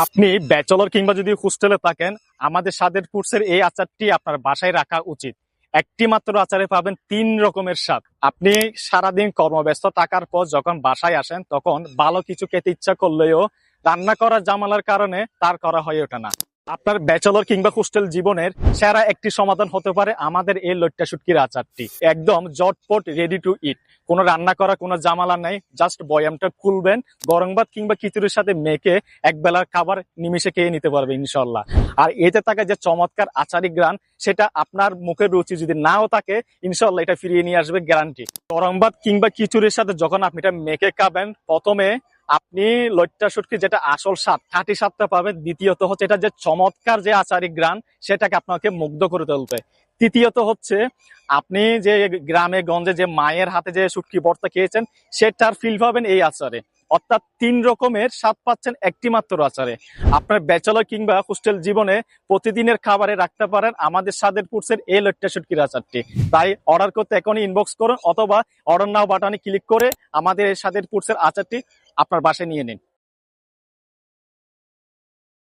আপনি ব্যাচেলর কিংবা যদি হোস্টেলে থাকেন, আমাদের স্বাদের ফুডসের এই আচারটি আপনার বাসায় রাখা উচিত। একটি মাত্র আচারে পাবেন 3 রকমের স্বাদ। আপনি সারাদিন কর্মব্যস্ত থাকার পর যখন বাসায় আসেন, তখন ভালো কিছু খেতে ইচ্ছা করলেও রান্না করার ঝামেলার কারণে তার করা হয়ে ওঠে না। আপনার ব্যাচেলর কিংবা হোস্টেল জীবনের সেরা একটি সমাধান হতে পারে আমাদের এই লইট্টা শুটকির আচারটি। একদম জটপট, রেডি টু ইট। কোনো রান্না করা কোনো ঝামেলা নাই। জাস্ট বয়ামটা খুলবেন, গরম ভাত কিংবা খিচুড়ির সাথে মেখে এক বেলার খাবার নিমিশে খেয়ে নিতে পারবে ইনশাল্লাহ। আর এতে থাকা যে চমৎকার আচারি গ্রান, সেটা আপনার মুখের রুচি যদি নাও থাকে, ইনশাল্লাহ এটা ফিরিয়ে নিয়ে আসবে গ্যারান্টি। গরম ভাত কিংবা খিচুড়ির সাথে যখন আপনি এটা মেখে খাবেন, প্রথমে আপনি লইট্টা শুটকি যেটা আসল স্বাদ, খাঁটি স্বাদটা পাবেন। দ্বিতীয়ত হচ্ছে এটা যে চমৎকার যে আচারি গ্রান, সেটাকে আপনাকে মুগ্ধ করে তুলবে। তৃতীয়ত হচ্ছে আপনি যে গ্রামে গঞ্জে যে মায়ের হাতে যে শুটকি ভর্তা খেয়েছেন, সেটার ফিল পাবেন এই আচারে। অর্থাৎ 3 রকমের স্বাদ পাচ্ছেন একটি মাত্র আচারে। আপনার ব্যাচেলর কিংবা হোস্টেল জীবনে প্রতিদিনের খাবারে রাখতে পারেন আমাদের স্বাদের ফুডসের এই লইট্টা শুটকির আচারটি। তাই অর্ডার করতে এখনই ইনবক্স করুন, অথবা অর্ডার নাও বাটনে ক্লিক করে আমাদের এই স্বাদের ফুডসের আচারটি আপনার বাসায় নিয়ে নিন।